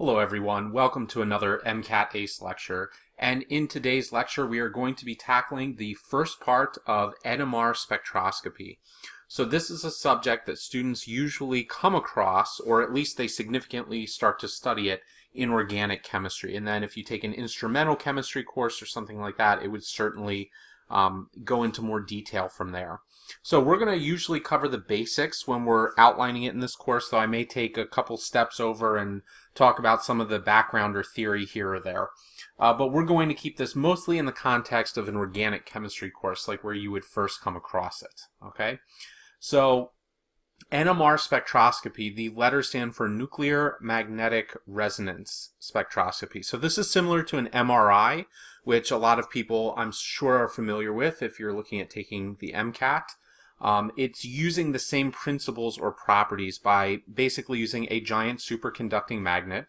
Hello everyone, welcome to another MCAT ACE lecture, and in today's lecture we are going to be tackling the first part of NMR spectroscopy. So this is a subject that students usually come across, or at least they significantly start to study it in organic chemistry, and then if you take an instrumental chemistry course or something like that, it would certainly go into more detail from there. So we're going to usually cover the basics when we're outlining it in this course, though I may take a couple steps over and talk about some of the background or theory here or there. But we're going to keep this mostly in the context of an organic chemistry course, like where you would first come across it. Okay, so NMR spectroscopy, the letters stand for nuclear magnetic resonance spectroscopy. So this is similar to an MRI, which a lot of people I'm sure are familiar with if you're looking at taking the MCAT. It's using the same principles or properties by basically using a giant superconducting magnet,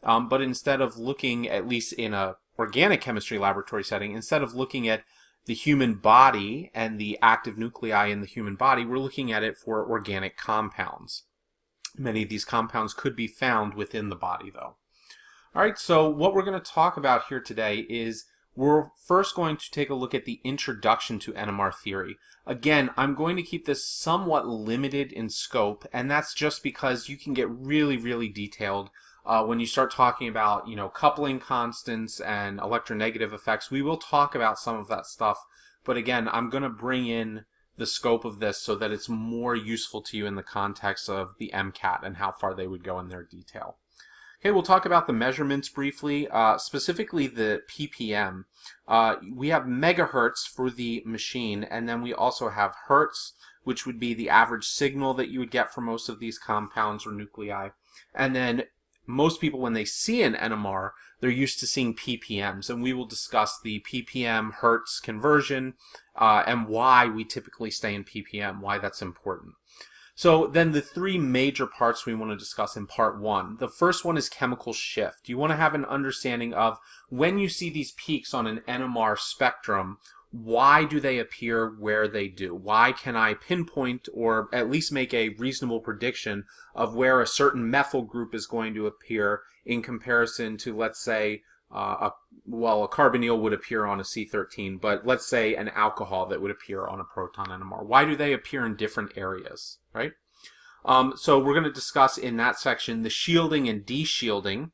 but instead of looking, at least in a organic chemistry laboratory setting, instead of looking at the human body and the active nuclei in the human body, we're looking at it for organic compounds. Many of these compounds could be found within the body, though. All right, so what we're going to talk about here today is we're first going to take a look at the introduction to NMR theory. Again, I'm going to keep this somewhat limited in scope, and that's just because you can get really detailed when you start talking about, coupling constants and electronegative effects. We will talk about some of that stuff, but again, I'm going to bring in the scope of this so that it's more useful to you in the context of the MCAT and how far they would go in their detail. Okay, we'll talk about the measurements briefly, specifically the ppm. We have megahertz for the machine, and then we also have hertz, which would be the average signal that you would get from most of these compounds or nuclei. And then most people, when they see an NMR, they're used to seeing ppms, and we will discuss the ppm hertz conversion and why we typically stay in ppm, why that's important. So then the three major parts we want to discuss in part one. The first one is chemical shift. You want to have an understanding of when you see these peaks on an NMR spectrum, why do they appear where they do? Why can I pinpoint or at least make a reasonable prediction of where a certain methyl group is going to appear in comparison to, let's say, a carbonyl would appear on a C13, but let's say an alcohol that would appear on a proton NMR. Why do they appear in different areas, right? So we're going to discuss in that section the shielding and deshielding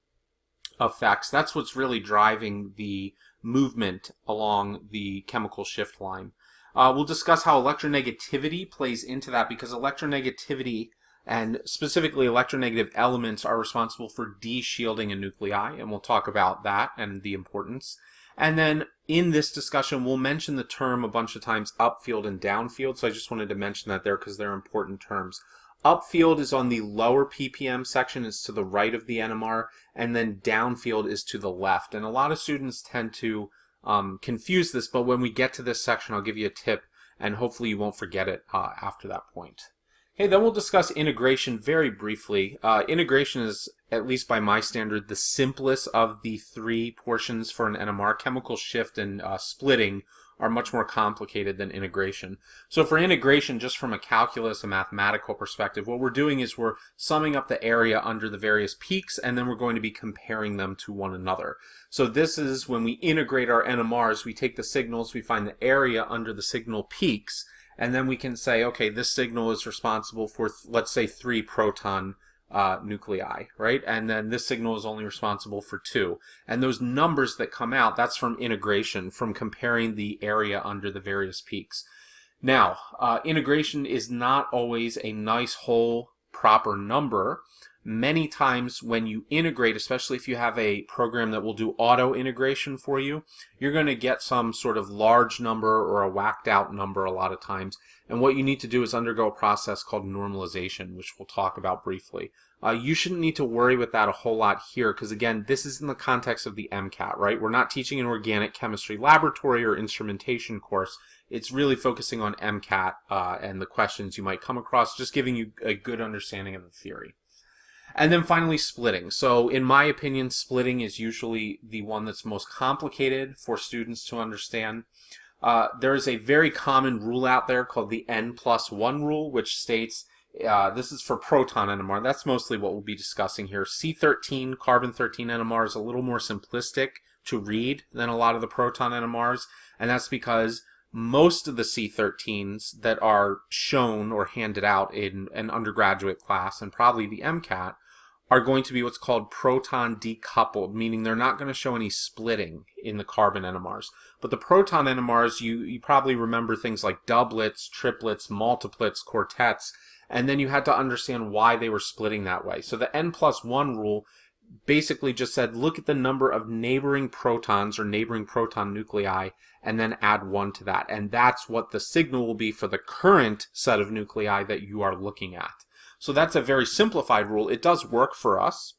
effects. That's what's really driving the movement along the chemical shift line. We'll discuss how electronegativity plays into that, because electronegativity and specifically electronegative elements are responsible for deshielding a nuclei, and we'll talk about that and the importance. And then in this discussion, we'll mention the term a bunch of times, upfield and downfield, so I just wanted to mention that there because they're important terms. Upfield is on the lower ppm section, it's to the right of the NMR, and then downfield is to the left. And a lot of students tend to confuse this, but when we get to this section, I'll give you a tip, and hopefully you won't forget it after that point. Okay, then we'll discuss integration very briefly. Integration is, at least by my standard, the simplest of the three portions for an NMR. Chemical shift and splitting are much more complicated than integration. So for integration, just from a calculus, a mathematical perspective, what we're doing is we're summing up the area under the various peaks, and then we're going to be comparing them to one another. So this is when we integrate our NMRs, we take the signals, we find the area under the signal peaks, and then we can say, okay, this signal is responsible for, let's say, 3 proton nuclei, right? And then this signal is only responsible for 2. And those numbers that come out, that's from integration, from comparing the area under the various peaks. Now, integration is not always a nice whole proper number. Many times when you integrate, especially if you have a program that will do auto integration for you, you're going to get some sort of large number or a whacked out number a lot of times. And what you need to do is undergo a process called normalization, which we'll talk about briefly. You shouldn't need to worry with that a whole lot here, because again, this is in the context of the MCAT, right? We're not teaching an organic chemistry laboratory or instrumentation course. It's really focusing on MCAT and the questions you might come across, just giving you a good understanding of the theory. And then finally, splitting. So in my opinion, splitting is usually the one that's most complicated for students to understand. There is a very common rule out there called the N+1 rule, which states This is for proton NMR. That's mostly what we'll be discussing here. C13, carbon-13 NMR is a little more simplistic to read than a lot of the proton NMRs, and that's because most of the C13s that are shown or handed out in an undergraduate class, and probably the MCAT, are going to be what's called proton decoupled, meaning they're not going to show any splitting in the carbon NMRs. But the proton NMRs, you probably remember things like doublets, triplets, multiplets, quartets, and then you had to understand why they were splitting that way. So the N+1 rule basically just said, look at the number of neighboring protons or neighboring proton nuclei, and then add 1 to that. And that's what the signal will be for the current set of nuclei that you are looking at. So that's a very simplified rule. It does work for us,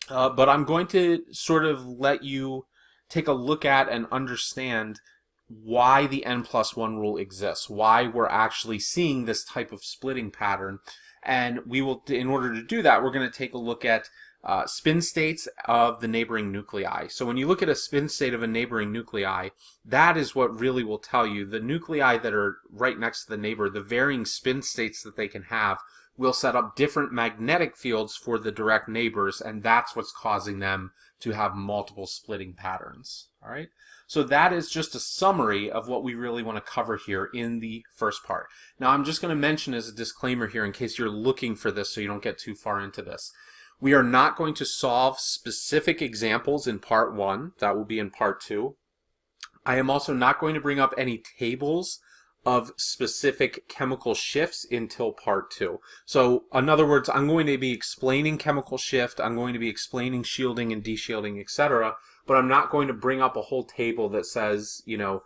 but I'm going to sort of let you take a look at and understand why the N+1 rule exists, why we're actually seeing this type of splitting pattern. And we will, in order to do that, we're going to take a look at spin states of the neighboring nuclei. So when you look at a spin state of a neighboring nuclei, that is what really will tell you the nuclei that are right next to the neighbor, the varying spin states that they can have, will set up different magnetic fields for the direct neighbors, and that's what's causing them to have multiple splitting patterns. All right. So that is just a summary of what we really want to cover here in the first part. Now I'm just going to mention as a disclaimer here in case you're looking for this so you don't get too far into this. We are not going to solve specific examples in part 1. That will be in part 2. I am also not going to bring up any tables of specific chemical shifts until part 2. So in other words, I'm going to be explaining chemical shift, I'm going to be explaining shielding and deshielding, etc., but I'm not going to bring up a whole table that says, you know,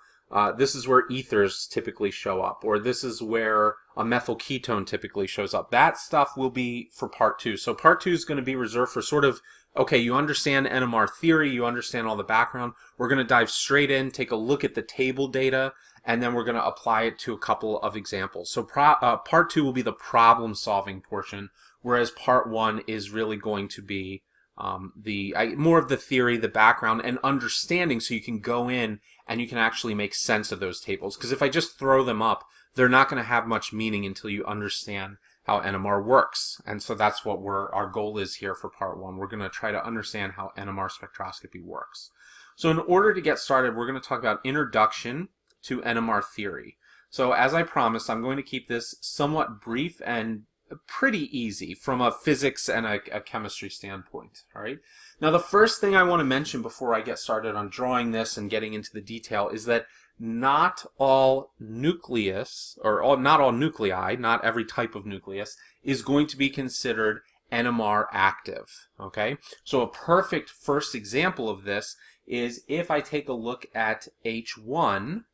this is where ethers typically show up, or this is where a methyl ketone typically shows up. That stuff will be for part 2. So part 2 is going to be reserved for sort of, okay, you understand NMR theory, you understand all the background. We're going to dive straight in, take a look at the table data, and then we're going to apply it to a couple of examples. So part 2 will be the problem solving portion, whereas part 1 is really going to be more of the theory, the background, and understanding, so you can go in and you can actually make sense of those tables. Because if I just throw them up, they're not going to have much meaning until you understand how NMR works. And so that's what our goal is here for part 1. We're going to try to understand how NMR spectroscopy works. So in order to get started, we're going to talk about introduction to NMR theory. So as I promised, I'm going to keep this somewhat brief and pretty easy from a physics and a chemistry standpoint. All right. Now, the first thing I want to mention before I get started on drawing this and getting into the detail is that not all nucleus, or not all nuclei, not every type of nucleus, is going to be considered NMR active. Okay. So a perfect first example of this is if I take a look at H1,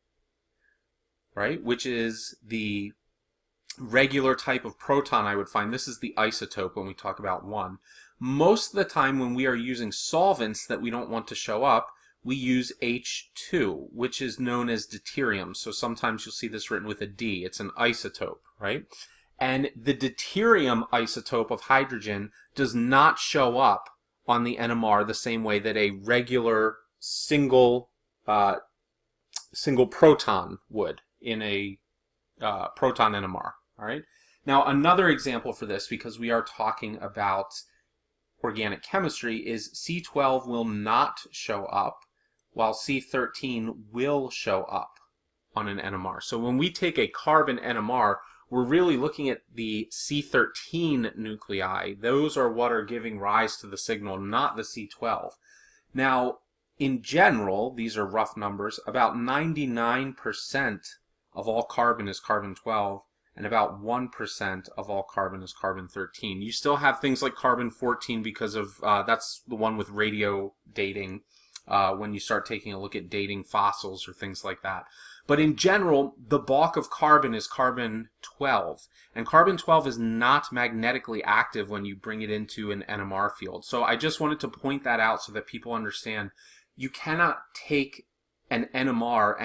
right, which is the regular type of proton I would find. This is the isotope when we talk about 1. Most of the time when we are using solvents that we don't want to show up, we use H2, which is known as deuterium. So sometimes you'll see this written with a D. It's an isotope, right? And the deuterium isotope of hydrogen does not show up on the NMR the same way that a regular single proton would in a proton NMR. All right. Now, another example for this, because we are talking about organic chemistry, is C12 will not show up, while C13 will show up on an NMR. So when we take a carbon NMR, we're really looking at the C13 nuclei. Those are what are giving rise to the signal, not the C12. Now, in general, these are rough numbers, about 99% of all carbon is carbon-12, and about 1% of all carbon is carbon-13. You still have things like carbon-14 because of, that's the one with radio dating, when you start taking a look at dating fossils or things like that. But in general, the bulk of carbon is carbon-12, and carbon-12 is not magnetically active when you bring it into an NMR field. So I just wanted to point that out so that people understand you cannot take an NMR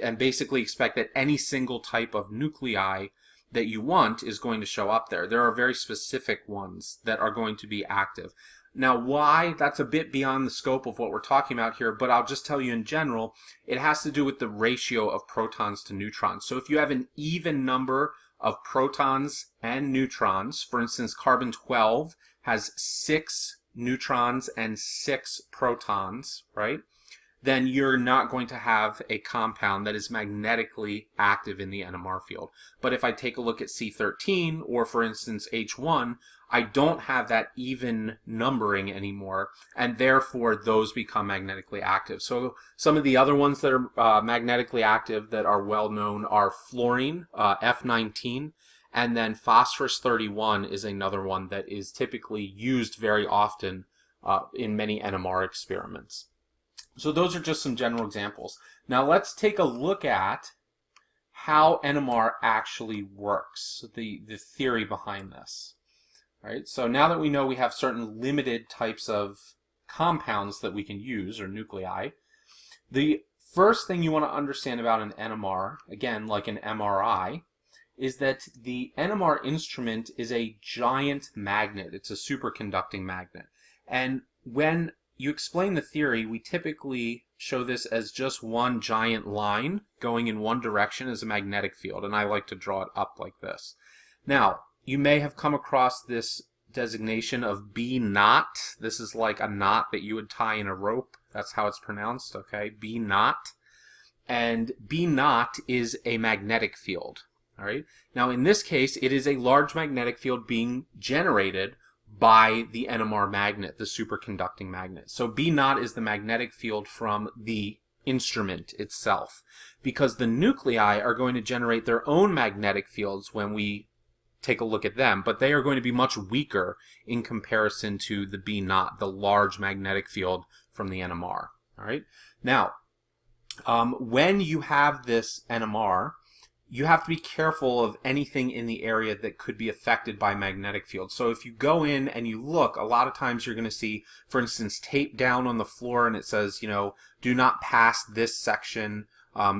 and basically expect that any single type of nuclei that you want is going to show up there. There are very specific ones that are going to be active. Now, why? That's a bit beyond the scope of what we're talking about here, but I'll just tell you in general, it has to do with the ratio of protons to neutrons. So if you have an even number of protons and neutrons, for instance, carbon-12 has 6 neutrons and 6 protons, right? Then you're not going to have a compound that is magnetically active in the NMR field. But if I take a look at C13, or for instance H1, I don't have that even numbering anymore, and therefore those become magnetically active. So some of the other ones that are magnetically active that are well known are fluorine, F19, and then phosphorus 31 is another one that is typically used very often in many NMR experiments. So those are just some general examples. Now let's take a look at how NMR actually works, the theory behind this. All right, so now that we know we have certain limited types of compounds that we can use, or nuclei, the first thing you want to understand about an NMR, again like an MRI, is that the NMR instrument is a giant magnet. It's a superconducting magnet. And when you explain the theory, we typically show this as just one giant line going in one direction as a magnetic field, and I like to draw it up like this. Now, you may have come across this designation of B naught. This is like a knot that you would tie in a rope. That's how it's pronounced, okay? B naught. And B naught is a magnetic field, all right? Now, in this case, it is a large magnetic field being generated by the NMR magnet, the superconducting magnet. So B naught is the magnetic field from the instrument itself, because the nuclei are going to generate their own magnetic fields when we take a look at them, but they are going to be much weaker in comparison to the B naught, the large magnetic field from the NMR. All right. Now, when you have this NMR, you have to be careful of anything in the area that could be affected by magnetic fields. So if you go in and you look, a lot of times you're going to see, for instance, tape down on the floor, and it says, you know, do not pass this section.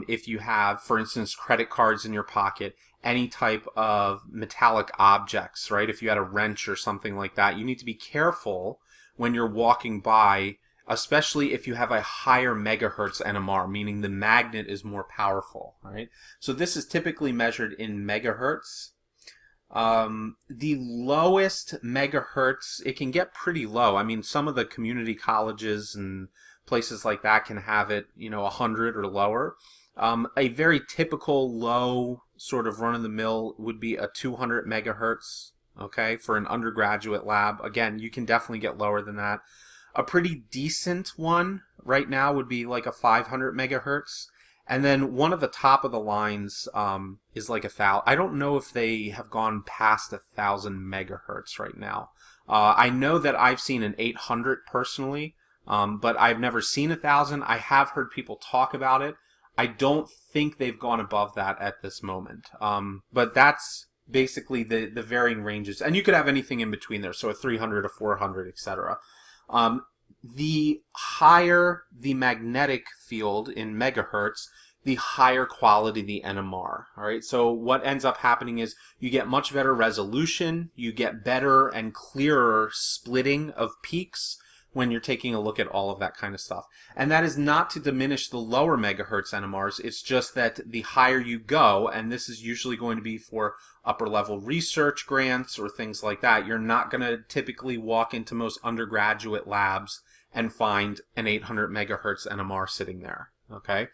If you have, for instance, credit cards in your pocket, any type of metallic objects, right? If you had a wrench or something like that, you need to be careful when you're walking by, especially if you have a higher megahertz NMR, meaning the magnet is more powerful, right? So this is typically measured in megahertz. The lowest megahertz, it can get pretty low. I mean, some of the community colleges and places like that can have it, you know, 100 or lower. A very typical low sort of run-of-the-mill would be a 200 megahertz, okay, for an undergraduate lab. Again, you can definitely get lower than that. A pretty decent one right now would be like a 500 megahertz. And then one of the top of the lines is like 1,000. I don't know if they have gone past 1,000 megahertz right now. I know that I've seen an 800 personally, but I've never seen 1,000. I have heard people talk about it. I don't think they've gone above that at this moment. But that's basically the varying ranges. And you could have anything in between there, so a 300, a 400, etc. The higher the magnetic field in megahertz, the higher quality the NMR. All right. So what ends up happening is you get much better resolution, you get better and clearer splitting of peaks when you're taking a look at all of that kind of stuff. And that is not to diminish the lower megahertz NMRs, it's just that the higher you go, and this is usually going to be for upper level research grants or things like that, you're not going to typically walk into most undergraduate labs and find an 800 megahertz NMR sitting there, okay?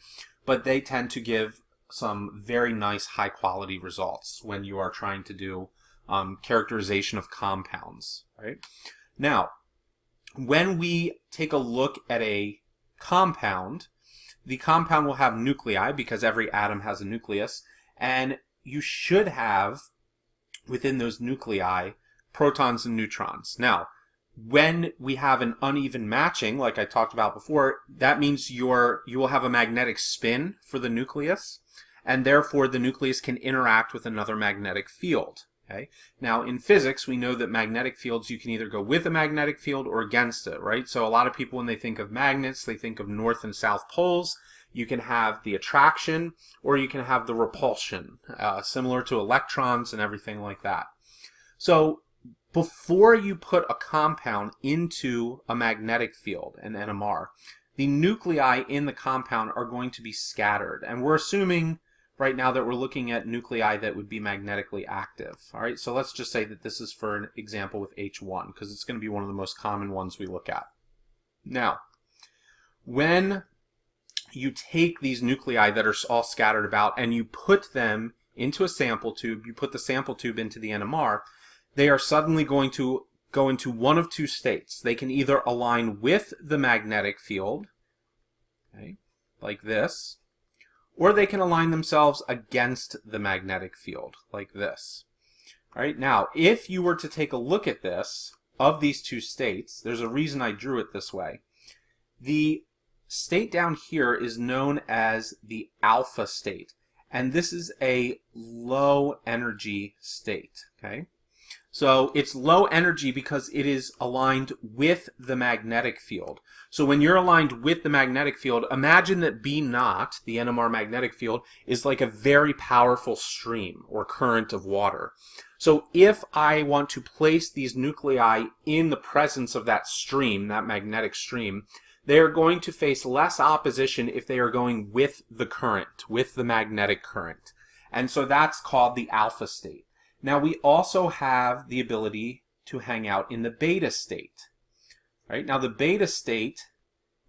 But they tend to give some very nice high quality results when you are trying to do characterization of compounds, right? Now, when we take a look at a compound, the compound will have nuclei because every atom has a nucleus, and you should have within those nuclei protons and neutrons. Now, when we have an uneven matching, like I talked about before, that means you will have a magnetic spin for the nucleus, and therefore the nucleus can interact with another magnetic field. Okay. Now, in physics, we know that magnetic fields, you can either go with a magnetic field or against it, right? So a lot of people, when they think of magnets, they think of north and south poles. You can have the attraction or you can have the repulsion, similar to electrons and everything like that. So before you put a compound into a magnetic field, an NMR, the nuclei in the compound are going to be scattered. And we're assuming right now that we're looking at nuclei that would be magnetically active. All right, so let's just say that this is for an example with H1 because it's going to be one of the most common ones we look at. Now, when you take these nuclei that are all scattered about and you put them into a sample tube, you put the sample tube into the NMR, they are suddenly going to go into one of two states. They can either align with the magnetic field, okay, like this, or they can align themselves against the magnetic field, like this. All right, now, if you were to take a look at this, of these two states, there's a reason I drew it this way. The state down here is known as the alpha state, and this is a low energy state, okay? So it's low energy because it is aligned with the magnetic field. So when you're aligned with the magnetic field, imagine that B naught, the NMR magnetic field, is like a very powerful stream or current of water. So if I want to place these nuclei in the presence of that stream, that magnetic stream, they are going to face less opposition if they are going with the current, with the magnetic current. And so that's called the alpha state. Now we also have the ability to hang out in the beta state. Right? Now the beta state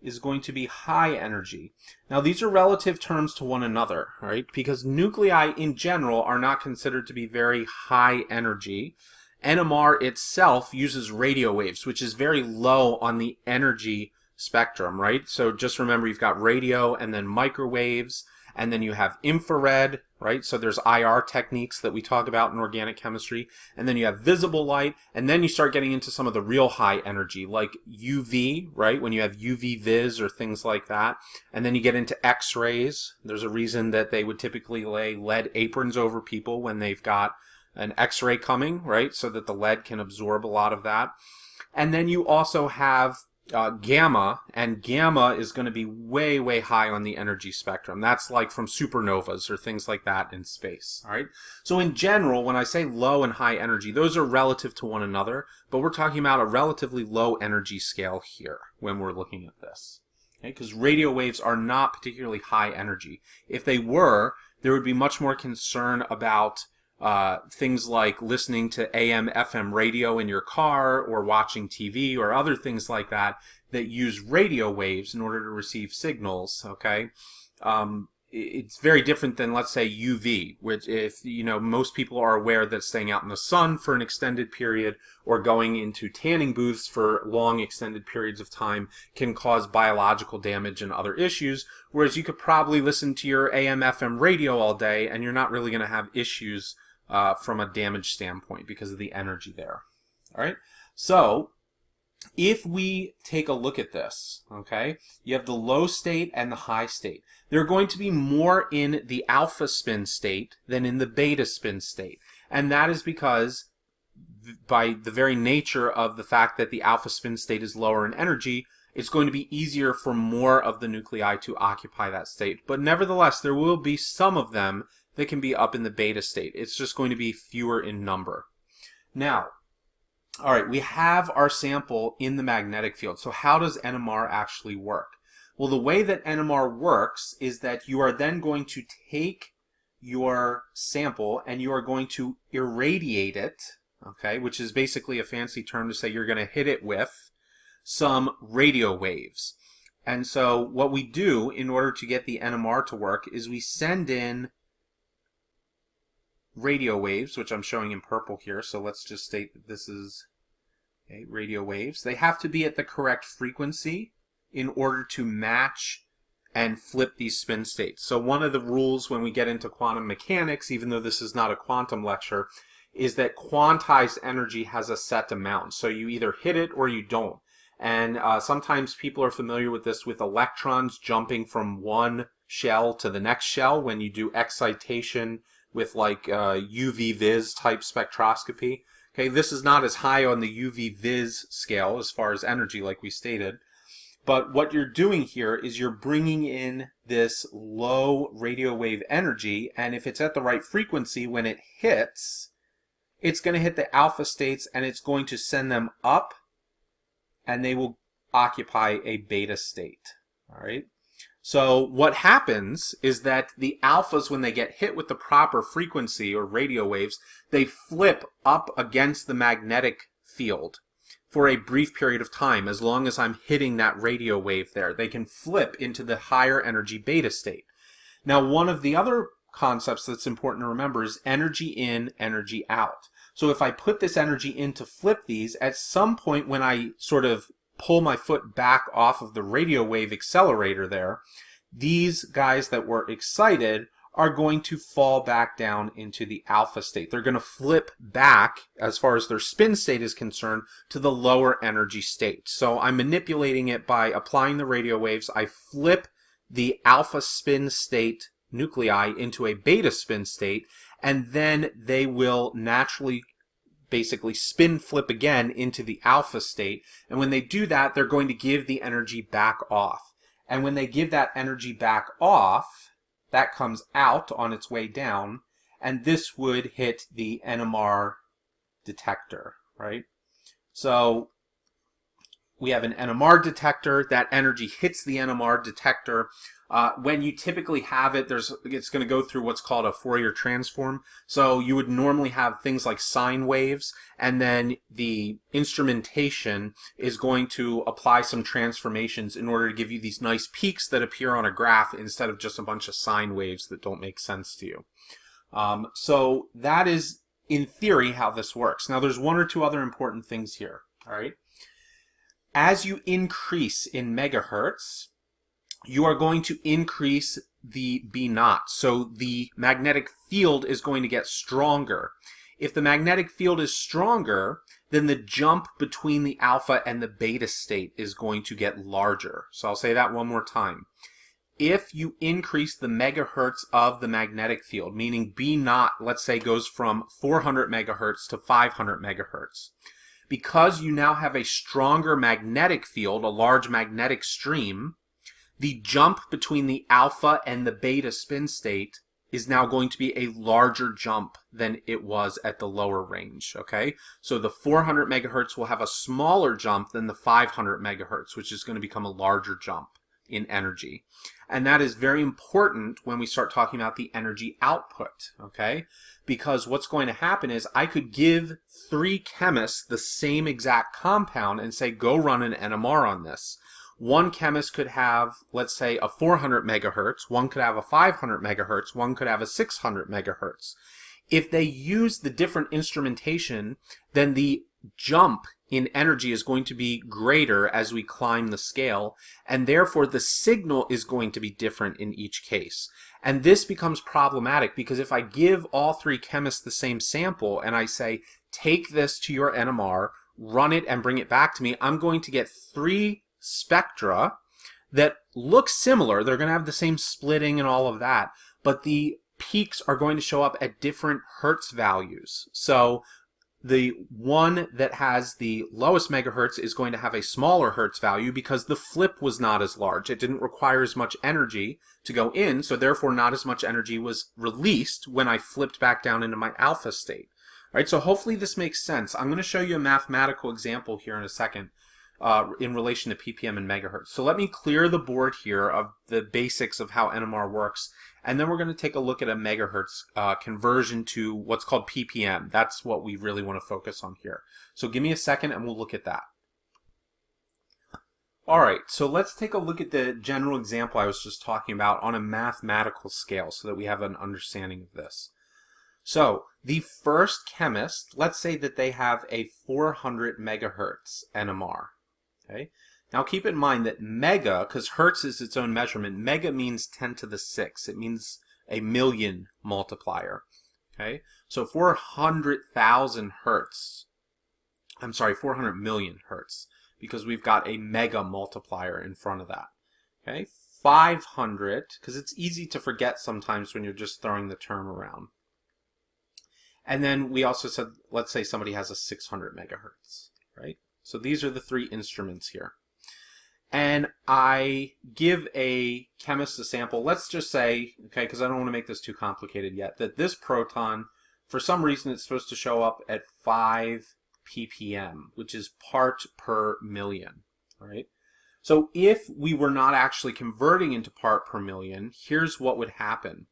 is going to be high energy. Now these are relative terms to one another, right? Because nuclei in general are not considered to be very high energy. NMR itself uses radio waves, which is very low on the energy spectrum, right? So just remember you've got radio and then microwaves, and then you have infrared, right? So there's IR techniques that we talk about in organic chemistry, and then you have visible light, and then you start getting into some of the real high energy, like UV, right? When you have UV vis or things like that, and then you get into X-rays. There's a reason that they would typically lay lead aprons over people when they've got an X-ray coming, right? So that the lead can absorb a lot of that. And then you also have gamma, and gamma is going to be way, way high on the energy spectrum. That's like from supernovas or things like that in space. All right. So in general, when I say low and high energy, those are relative to one another, but we're talking about a relatively low energy scale here when we're looking at this. Okay, because radio waves are not particularly high energy. If they were, there would be much more concern about things like listening to AM, FM radio in your car or watching TV or other things like that that use radio waves in order to receive signals, okay? It's very different than, let's say, UV, which if, you know, most people are aware that staying out in the sun for an extended period or going into tanning booths for long extended periods of time can cause biological damage and other issues, whereas you could probably listen to your AM, FM radio all day and you're not really going to have issues from a damage standpoint because of the energy there. All right, so if we take a look at this, okay, you have the low state and the high state. They're going to be more in the alpha spin state than in the beta spin state, and that is because by the very nature of the fact that the alpha spin state is lower in energy, it's going to be easier for more of the nuclei to occupy that state. But nevertheless, there will be some of them that can be up in the beta state. It's just going to be fewer in number. Now, all right, we have our sample in the magnetic field. So how does NMR actually work? Well, the way that NMR works is that you are then going to take your sample and you are going to irradiate it, okay, which is basically a fancy term to say you're going to hit it with some radio waves. And so what we do in order to get the NMR to work is we send in radio waves, which I'm showing in purple here. So let's just state that this is radio waves. They have to be at the correct frequency in order to match and flip these spin states. So one of the rules when we get into quantum mechanics, even though this is not a quantum lecture, is that quantized energy has a set amount. So you either hit it or you don't. And sometimes people are familiar with this with electrons jumping from one shell to the next shell when you do excitation with like UV vis type spectroscopy. Okay, this is not as high on the UV vis scale as far as energy like we stated, but what you're doing here is you're bringing in this low radio wave energy, and if it's at the right frequency, when it hits, it's going to hit the alpha states and it's going to send them up and they will occupy a beta state. All right. So what happens is that the alphas, when they get hit with the proper frequency or radio waves, they flip up against the magnetic field for a brief period of time. As long as I'm hitting that radio wave there, they can flip into the higher energy beta state. Now, one of the other concepts that's important to remember is energy in, energy out. So if I put this energy in to flip these, at some point when I sort of pull my foot back off of the radio wave accelerator there, these guys that were excited are going to fall back down into the alpha state. They're going to flip back, as far as their spin state is concerned, to the lower energy state. So I'm manipulating it by applying the radio waves. I flip the alpha spin state nuclei into a beta spin state, and then they will naturally basically spin flip again into the alpha state. And when they do that, they're going to give the energy back off. And when they give that energy back off, that comes out on its way down, and this would hit the NMR detector, right? So we have an NMR detector. That energy hits the NMR detector. When you typically have it, it's going to go through what's called a Fourier transform. So you would normally have things like sine waves, and then the instrumentation is going to apply some transformations in order to give you these nice peaks that appear on a graph instead of just a bunch of sine waves that don't make sense to you. So that is, in theory, how this works. Now, there's one or two other important things here, all right? As you increase in megahertz, you are going to increase the B naught. So the magnetic field is going to get stronger. If the magnetic field is stronger, then the jump between the alpha and the beta state is going to get larger. So I'll say that one more time. If you increase the megahertz of the magnetic field, meaning B naught, let's say, goes from 400 megahertz to 500 megahertz, because you now have a stronger magnetic field, a large magnetic stream, the jump between the alpha and the beta spin state is now going to be a larger jump than it was at the lower range, okay? So the 400 megahertz will have a smaller jump than the 500 megahertz, which is going to become a larger jump in energy. And that is very important when we start talking about the energy output, okay? Because what's going to happen is I could give 3 chemists the same exact compound and say, go run an NMR on this. One chemist could have, let's say, a 400 megahertz, one could have a 500 megahertz, one could have a 600 megahertz. If they use the different instrumentation, then the jump in energy is going to be greater as we climb the scale, and therefore the signal is going to be different in each case. And this becomes problematic because if I give all 3 chemists the same sample and I say, take this to your NMR, run it and bring it back to me, I'm going to get 3 spectra that look similar. They're going to have the same splitting and all of that, but the peaks are going to show up at different hertz values. So the one that has the lowest megahertz is going to have a smaller hertz value because the flip was not as large. It didn't require as much energy to go in, so therefore not as much energy was released when I flipped back down into my alpha state. All right, so hopefully this makes sense. I'm going to show you a mathematical example here in a second. In relation to ppm and megahertz. So let me clear the board here of the basics of how NMR works, and then we're going to take a look at a megahertz conversion to what's called ppm. That's what we really want to focus on here. So give me a second and we'll look at that. Alright, so let's take a look at the general example I was just talking about on a mathematical scale so that we have an understanding of this. So the first chemist, let's say that they have a 400 megahertz NMR. Okay. Now keep in mind that mega, because hertz is its own measurement, mega means 10 to the 6. It means a million multiplier. Okay. So 400,000 hertz, 400 million hertz, because we've got a mega multiplier in front of that. Okay. 500, because it's easy to forget sometimes when you're just throwing the term around. And then we also said, let's say somebody has a 600 megahertz, right? So these are the 3 instruments here. And I give a chemist a sample. Let's just say, okay, because I don't want to make this too complicated yet, that this proton, for some reason, it's supposed to show up at 5 ppm, which is part per million, right? So if we were not actually converting into part per million, here's what would happen.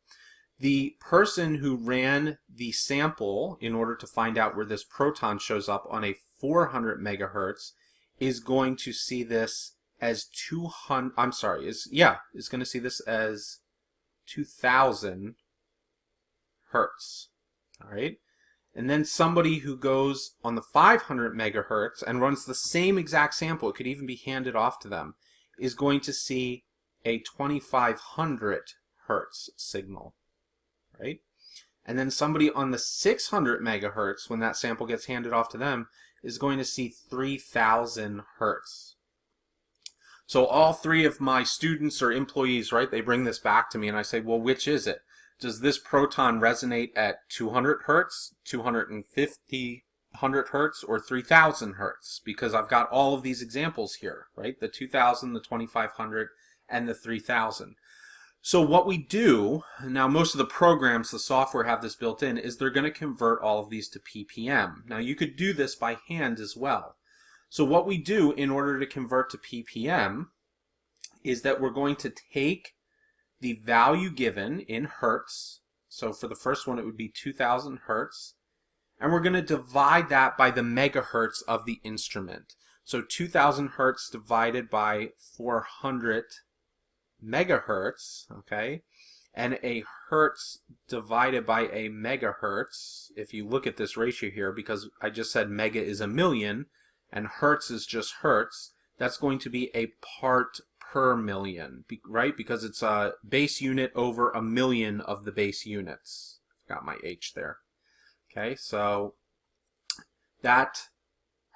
The person who ran the sample in order to find out where this proton shows up on a 400 megahertz is going to see this as 200, is going to see this as 2000 hertz. All right. And then somebody who goes on the 500 megahertz and runs the same exact sample, it could even be handed off to them, is going to see a 2500 hertz signal, right? And then somebody on the 600 megahertz, when that sample gets handed off to them, is going to see 3000 hertz. So all three of my students or employees, right, they bring this back to me and I say, well, which is it? Does this proton resonate at 200 hertz, 250 hertz, or 3000 hertz? Because I've got all of these examples here, right? The 2000, the 2500, and the 3000. So what we do, now most of the programs, the software have this built in, is they're going to convert all of these to ppm. Now you could do this by hand as well. So what we do in order to convert to ppm is that we're going to take the value given in hertz, so for the first one it would be 2000 hertz, and we're going to divide that by the megahertz of the instrument. So 2000 hertz divided by 400 megahertz, okay, and a hertz divided by a megahertz, if you look at this ratio here, because I just said mega is a million and hertz is just hertz, that's going to be a part per million, right? Because it's a base unit over a million of the base units. Got my H there. Okay, so that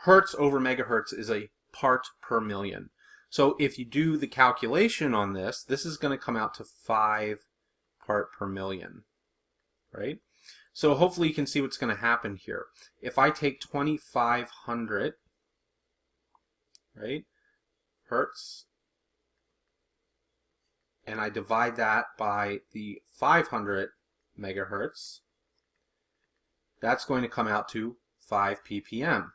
hertz over megahertz is a part per million. So if you do the calculation on this, this is going to come out to 5 part per million, right? So hopefully you can see what's going to happen here. If I take 2500, right, hertz, and I divide that by the 500 megahertz, that's going to come out to 5 ppm,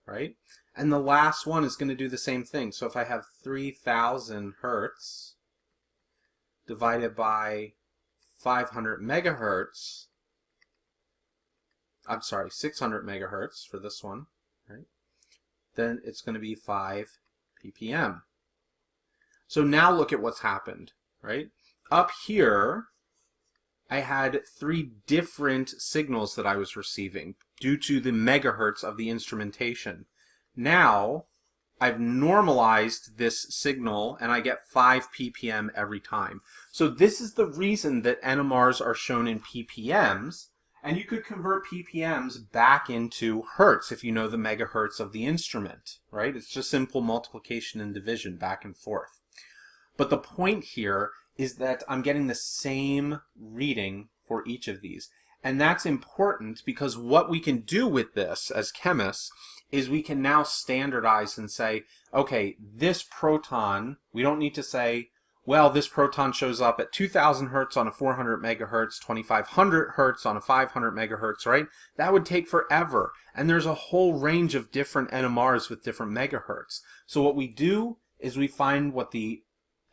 right? And the last one is going to do the same thing. So if I have 3000 hertz divided by 500 megahertz, 600 megahertz for this one, right? Then it's going to be 5 ppm. So now look at what's happened, right? Up here, I had 3 different signals that I was receiving due to the megahertz of the instrumentation. Now, I've normalized this signal and I get 5 ppm every time. So this is the reason that NMRs are shown in ppms, and you could convert ppms back into hertz if you know the megahertz of the instrument, right? It's just simple multiplication and division back and forth. But the point here is that I'm getting the same reading for each of these. And that's important because what we can do with this as chemists is we can now standardize and say, okay, this proton, we don't need to say, well, this proton shows up at 2000 hertz on a 400 megahertz, 2500 hertz on a 500 megahertz, right? That would take forever. And there's a whole range of different NMRs with different megahertz. So what we do is we find what the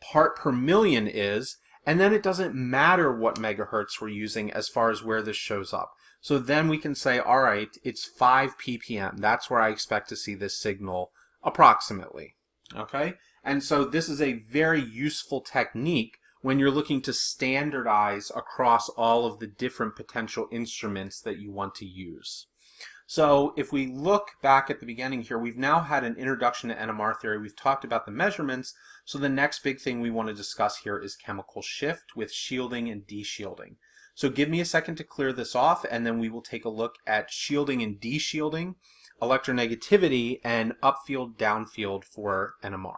part per million is, and then it doesn't matter what megahertz we're using as far as where this shows up. So then we can say, all right, it's 5 ppm. That's where I expect to see this signal approximately. Okay? And so this is a very useful technique when you're looking to standardize across all of the different potential instruments that you want to use. So if we look back at the beginning here, we've now had an introduction to NMR theory. We've talked about the measurements. So the next big thing we want to discuss here is chemical shift with shielding and deshielding. So give me a second to clear this off, and then we will take a look at shielding and deshielding, electronegativity, and upfield, downfield for NMR.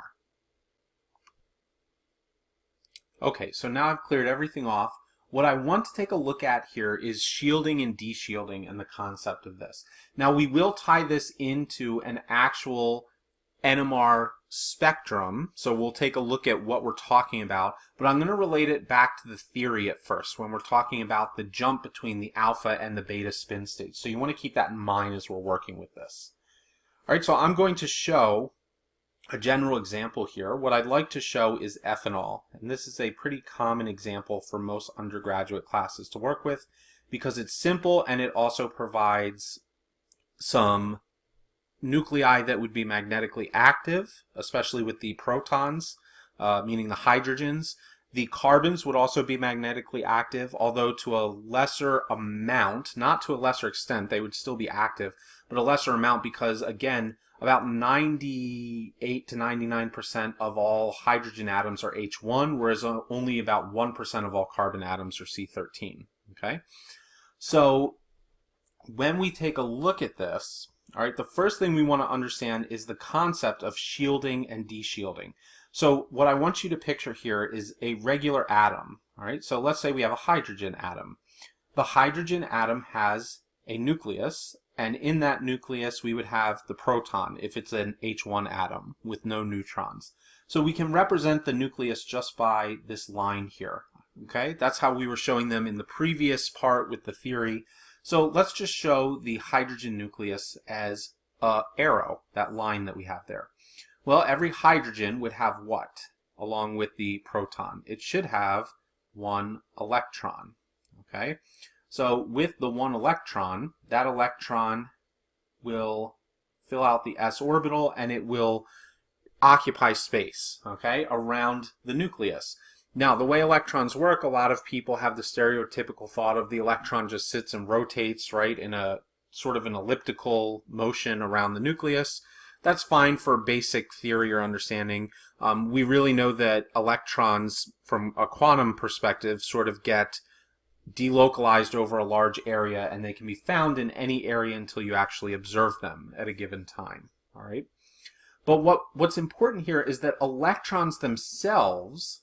Okay, so now I've cleared everything off. What I want to take a look at here is shielding and deshielding and the concept of this. Now we will tie this into an actual NMR spectrum, so we'll take a look at what we're talking about, but I'm going to relate it back to the theory at first when we're talking about the jump between the alpha and the beta spin state. So you want to keep that in mind as we're working with this. Alright, so I'm going to show a general example here, what I'd like to show is ethanol. And this is a pretty common example for most undergraduate classes to work with because it's simple and it also provides some nuclei that would be magnetically active, especially with the protons, meaning the hydrogens. The carbons would also be magnetically active, although to a lesser amount, not to a lesser extent, they would still be active, but a lesser amount because, again, about 98 to 99% of all hydrogen atoms are H1, whereas only about 1% of all carbon atoms are C13. Okay? So when we take a look at this, all right, the first thing we want to understand is the concept of shielding and deshielding. So what I want you to picture here is a regular atom. All right, so let's say we have a hydrogen atom. The hydrogen atom has a nucleus, and in that nucleus we would have the proton if it's an H1 atom with no neutrons. So we can represent the nucleus just by this line here. Okay, that's how we were showing them in the previous part with the theory. So let's just show the hydrogen nucleus as an arrow, that line that we have there. Well, every hydrogen would have what along with the proton? It should have one electron. Okay, so with the one electron, that electron will fill out the s orbital and it will occupy space, okay, around the nucleus. Now, the way electrons work, a lot of people have the stereotypical thought of the electron just sits and rotates, right, in a sort of an elliptical motion around the nucleus. That's fine for basic theory or understanding. We really know that electrons, from a quantum perspective, sort of get delocalized over a large area, and they can be found in any area until you actually observe them at a given time. All right. But what's important here is that electrons themselves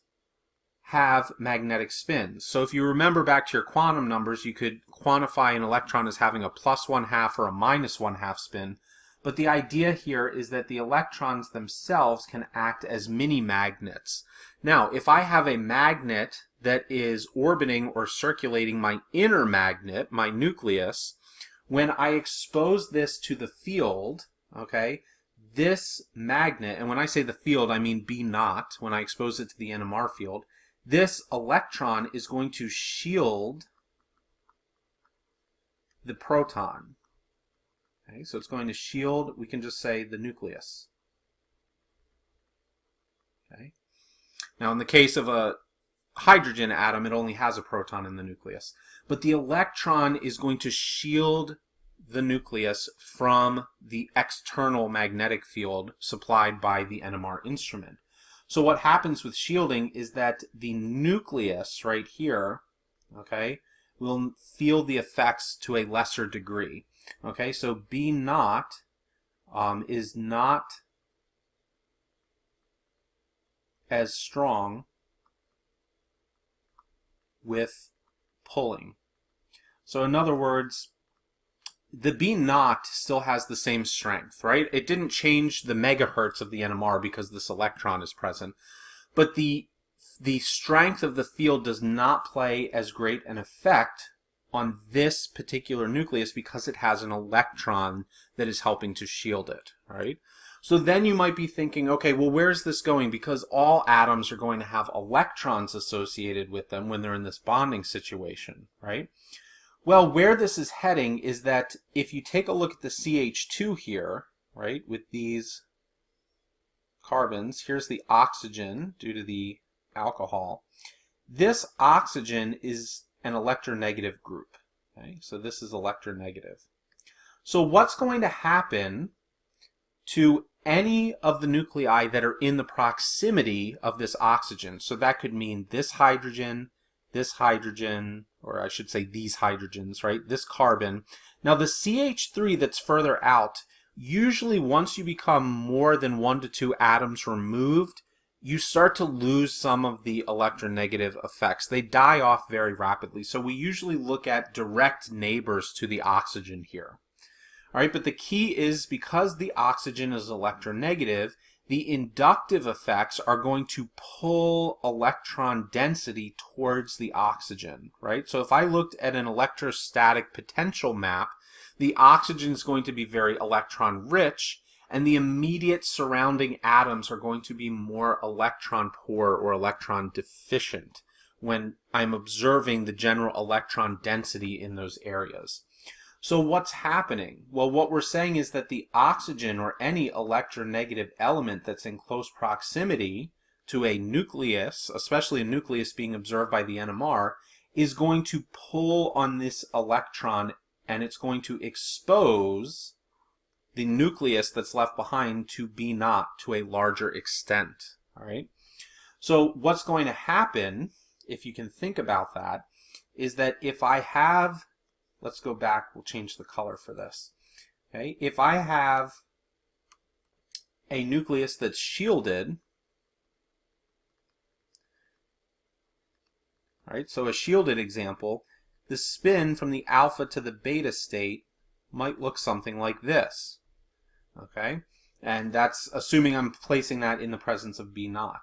have magnetic spins. So if you remember back to your quantum numbers, you could quantify an electron as having a +1/2 or a -1/2 spin. But the idea here is that the electrons themselves can act as mini magnets. Now, if I have a magnet that is orbiting or circulating my inner magnet, my nucleus, when I expose this to the field, okay, this magnet, and when I say the field, I mean B0, when I expose it to the NMR field, this electron is going to shield the proton. Okay, so it's going to shield, we can just say, the nucleus. Okay. Now, in the case of a hydrogen atom, it only has a proton in the nucleus. But the electron is going to shield the nucleus from the external magnetic field supplied by the NMR instrument. So what happens with shielding is that the nucleus right here, okay, will feel the effects to a lesser degree. Okay, so B0 is not as strong with pulling. So in other words, the B0 still has the same strength, right? It didn't change the megahertz of the NMR because this electron is present, but the strength of the field does not play as great an effect on this particular nucleus because it has an electron that is helping to shield it, right? So then you might be thinking, okay, well, where's this going? Because all atoms are going to have electrons associated with them when they're in this bonding situation, right? Well, where this is heading is that if you take a look at the CH2 here, right, with these carbons, here's the oxygen due to the alcohol. This oxygen is an electronegative group. Okay, so this is electronegative. So what's going to happen to any of the nuclei that are in the proximity of this oxygen? So that could mean this hydrogen, or I should say these hydrogens, right? This carbon. Now the CH3 that's further out, usually once you become more than 1 to 2 atoms removed, you start to lose some of the electronegative effects. They die off very rapidly. So we usually look at direct neighbors to the oxygen here. All right, but the key is because the oxygen is electronegative, the inductive effects are going to pull electron density towards the oxygen, right? So if I looked at an electrostatic potential map, the oxygen is going to be very electron rich, and the immediate surrounding atoms are going to be more electron poor or electron deficient when I'm observing the general electron density in those areas. So what's happening? Well, what we're saying is that the oxygen or any electronegative element that's in close proximity to a nucleus, especially a nucleus being observed by the NMR, is going to pull on this electron, and it's going to expose the nucleus that's left behind to B naught to a larger extent. All right. So what's going to happen, if you can think about that, is that if I have, let's go back, we'll change the color for this. Okay. If I have a nucleus that's shielded, all right, so a shielded example, the spin from the alpha to the beta state might look something like this. Okay, and that's assuming I'm placing that in the presence of B naught.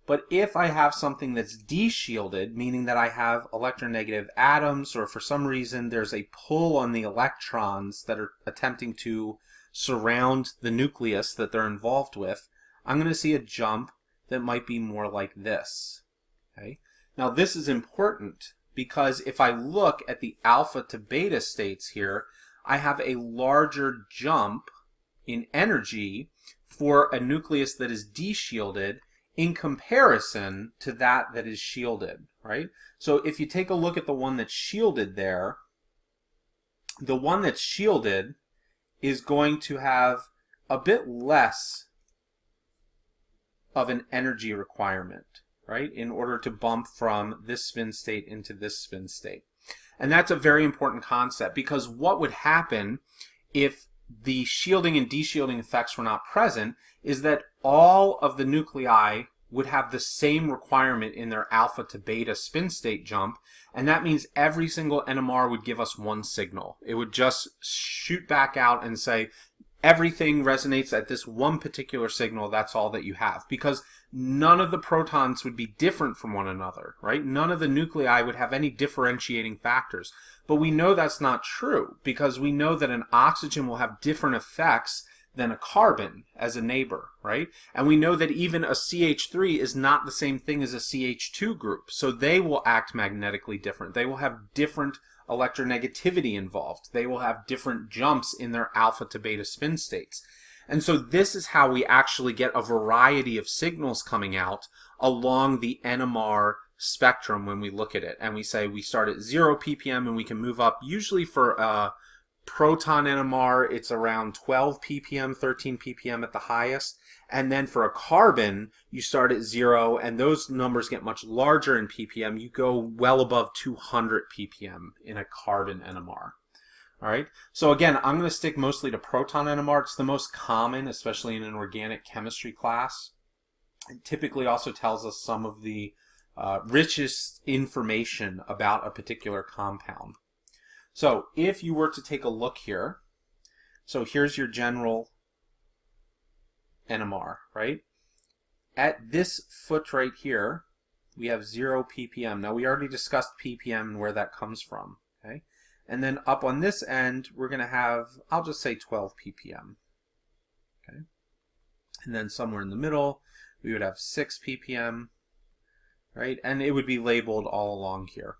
But if I have something that's deshielded, meaning that I have electronegative atoms, or for some reason there's a pull on the electrons that are attempting to surround the nucleus that they're involved with, I'm going to see a jump that might be more like this. Okay. Now this is important because if I look at the alpha to beta states here, I have a larger jump in energy for a nucleus that is deshielded in comparison to that is shielded, right? So if you take a look at the one that's shielded there, the one that's shielded is going to have a bit less of an energy requirement, right, in order to bump from this spin state into this spin state. And that's a very important concept, because what would happen if the shielding and deshielding effects were not present is that all of the nuclei would have the same requirement in their alpha to beta spin state jump, and that means every single NMR would give us one signal. It would just shoot back out and say, everything resonates at this one particular signal, that's all that you have. Because none of the protons would be different from one another, right? None of the nuclei would have any differentiating factors. But we know that's not true, because we know that an oxygen will have different effects than a carbon as a neighbor, right? And we know that even a CH3 is not the same thing as a CH2 group. So they will act magnetically different. They will have different electronegativity involved. They will have different jumps in their alpha to beta spin states. And so this is how we actually get a variety of signals coming out along the NMR spectrum when we look at it. And we say we start at 0 ppm and we can move up. Usually for a proton NMR, it's around 12 ppm, 13 ppm at the highest. And then for a carbon, you start at 0, and those numbers get much larger in ppm. You go well above 200 ppm in a carbon NMR. All right. So again, I'm going to stick mostly to proton NMR. It's the most common, especially in an organic chemistry class. It typically also tells us some of the richest information about a particular compound. So if you were to take a look here, so here's your general NMR, right? At this foot right here, we have 0 ppm. Now we already discussed ppm and where that comes from, okay? And then up on this end, we're going to have, I'll just say 12 ppm, okay? And then somewhere in the middle, we would have 6 ppm, right? And it would be labeled all along here.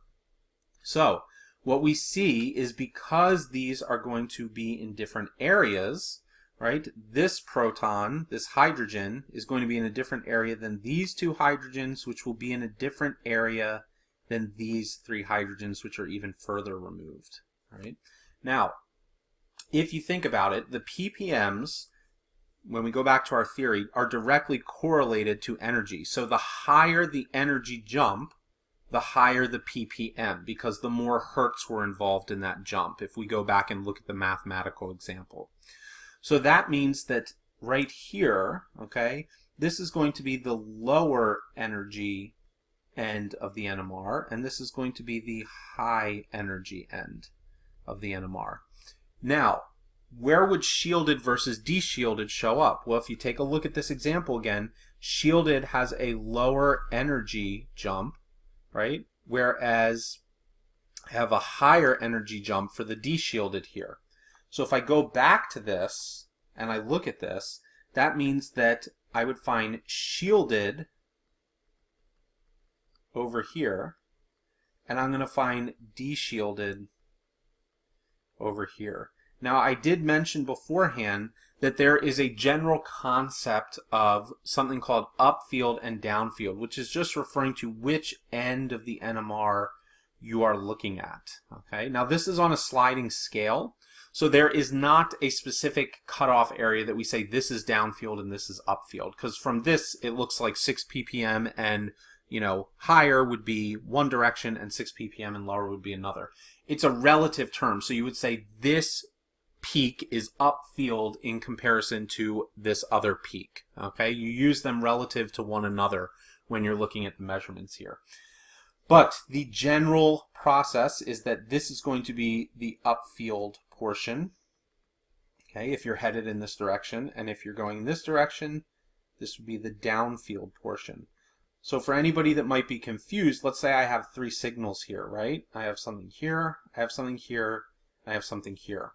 So what we see is, because these are going to be in different areas, right? This proton, this hydrogen, is going to be in a different area than these two hydrogens, which will be in a different area than these 3 hydrogens, which are even further removed, right? Now, if you think about it, the ppms, when we go back to our theory, are directly correlated to energy. So the higher the energy jump, the higher the ppm, because the more hertz were involved in that jump, if we go back and look at the mathematical example. So that means that right here, okay, this is going to be the lower energy end of the NMR, and this is going to be the high energy end of the NMR. Now, where would shielded versus deshielded show up? Well, if you take a look at this example again, shielded has a lower energy jump, right? Whereas I have a higher energy jump for the deshielded here. So if I go back to this and I look at this, that means that I would find shielded over here, and I'm going to find deshielded over here. Now, I did mention beforehand that there is a general concept of something called upfield and downfield, which is just referring to which end of the NMR you are looking at. Okay, now this is on a sliding scale, so there is not a specific cutoff area that we say this is downfield and this is upfield, because from this it looks like 6 ppm and higher would be one direction and 6 ppm and lower would be another. It's a relative term, so you would say this peak is upfield in comparison to this other peak. Okay, you use them relative to one another when you're looking at the measurements here. But the general process is that this is going to be the upfield portion, okay, if you're headed in this direction, and if you're going in this direction, this would be the downfield portion. So for anybody that might be confused, let's say I have 3 signals here, right? I have something here, I have something here, I have something here.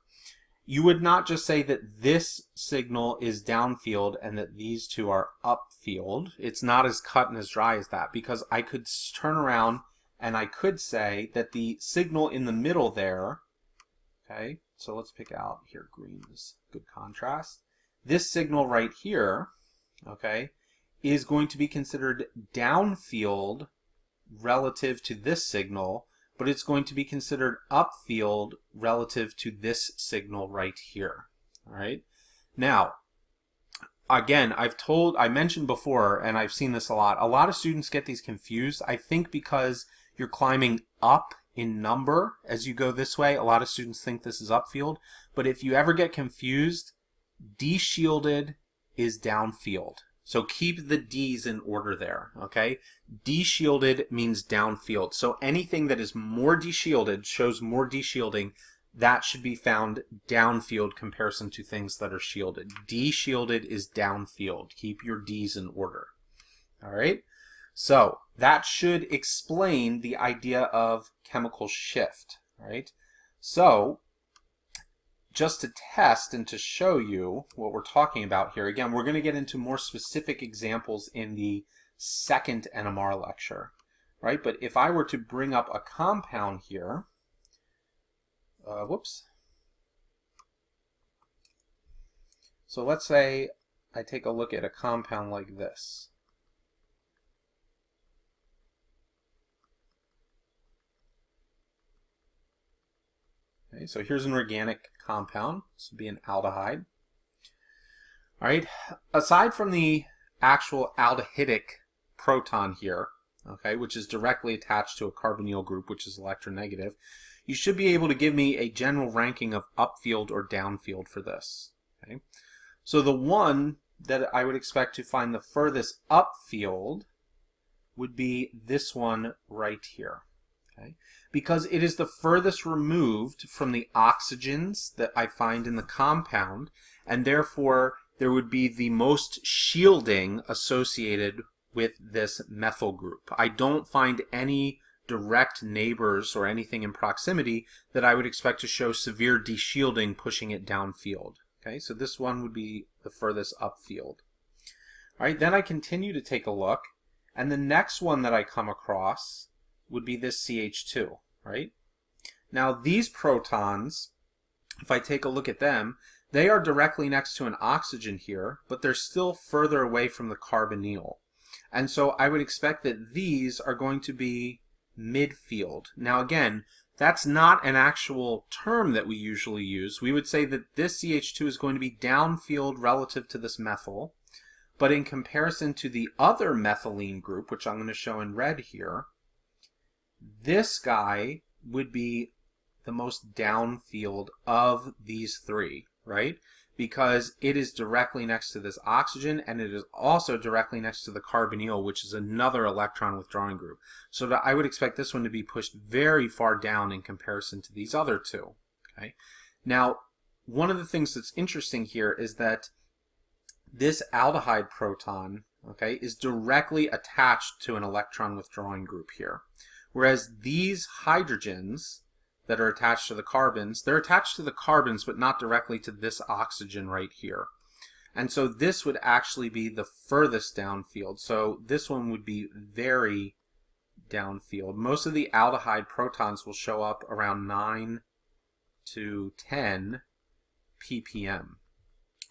You would not just say that this signal is downfield and that these two are upfield. It's not as cut and as dry as that, because I could turn around and I could say that the signal in the middle there, okay, so let's pick out here, green is good contrast. This signal right here, okay, is going to be considered downfield relative to this signal, but it's going to be considered upfield relative to this signal right here. All right. Now, again, I mentioned before, and I've seen this a lot of students get these confused. I think because you're climbing up in number as you go this way, a lot of students think this is upfield, but if you ever get confused, deshielded is downfield. So keep the D's in order there, okay? Deshielded means downfield. So anything that is more deshielded, shows more deshielding, that should be found downfield comparison to things that are shielded. Deshielded is downfield. Keep your D's in order, all right? So that should explain the idea of chemical shift, right? So just to test and to show you what we're talking about here, again, we're going to get into more specific examples in the second NMR lecture, right? But if I were to bring up a compound here, so let's say I take a look at a compound like this. Okay, so here's an organic compound. This would be an aldehyde. All right, aside from the actual aldehydic proton here, okay, which is directly attached to a carbonyl group, which is electronegative, you should be able to give me a general ranking of upfield or downfield for this. Okay, so the one that I would expect to find the furthest upfield would be this one right here. Okay, because it is the furthest removed from the oxygens that I find in the compound, and therefore there would be the most shielding associated with this methyl group. I don't find any direct neighbors or anything in proximity that I would expect to show severe deshielding pushing it downfield. Okay, so this one would be the furthest upfield. All right, then I continue to take a look, and the next one that I come across would be this CH2, right? Now these protons, if I take a look at them, they are directly next to an oxygen here, but they're still further away from the carbonyl. And so I would expect that these are going to be midfield. Now again, that's not an actual term that we usually use. We would say that this CH2 is going to be downfield relative to this methyl, but in comparison to the other methylene group, which I'm going to show in red here, this guy would be the most downfield of these three, right? Because it is directly next to this oxygen, and it is also directly next to the carbonyl, which is another electron withdrawing group. So that I would expect this one to be pushed very far down in comparison to these other two. Okay. Now, one of the things that's interesting here is that this aldehyde proton, okay, is directly attached to an electron withdrawing group here. Whereas these hydrogens that are attached to the carbons, they're attached to the carbons but not directly to this oxygen right here. And so this would actually be the furthest downfield. So this one would be very downfield. Most of the aldehyde protons will show up around 9 to 10 ppm.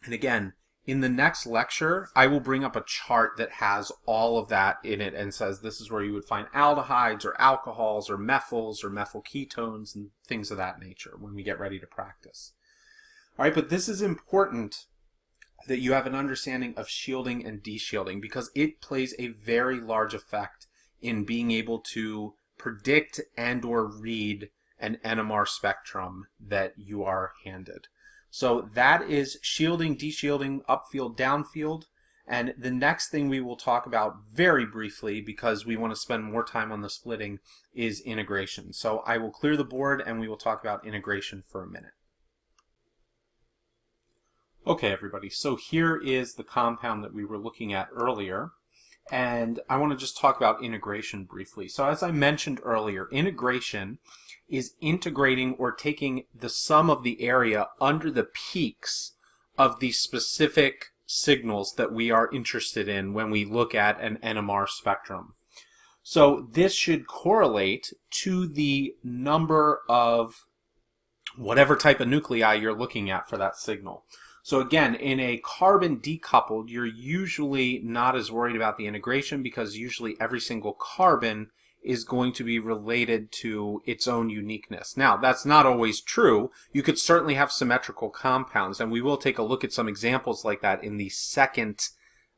And again, in the next lecture, I will bring up a chart that has all of that in it and says this is where you would find aldehydes or alcohols or methyls or methyl ketones and things of that nature when we get ready to practice. All right, but this is important that you have an understanding of shielding and deshielding because it plays a very large effect in being able to predict and or read an NMR spectrum that you are handed. So that is shielding, deshielding, upfield, downfield. And the next thing we will talk about very briefly, because we want to spend more time on the splitting, is integration. So I will clear the board and we will talk about integration for a minute. Okay, everybody, so here is the compound that we were looking at earlier, and I want to just talk about integration briefly. So as I mentioned earlier, integration is integrating or taking the sum of the area under the peaks of the specific signals that we are interested in when we look at an NMR spectrum. So this should correlate to the number of whatever type of nuclei you're looking at for that signal. So again, in a carbon decoupled, you're usually not as worried about the integration because usually every single carbon is going to be related to its own uniqueness. Now, that's not always true. You could certainly have symmetrical compounds, and we will take a look at some examples like that in the second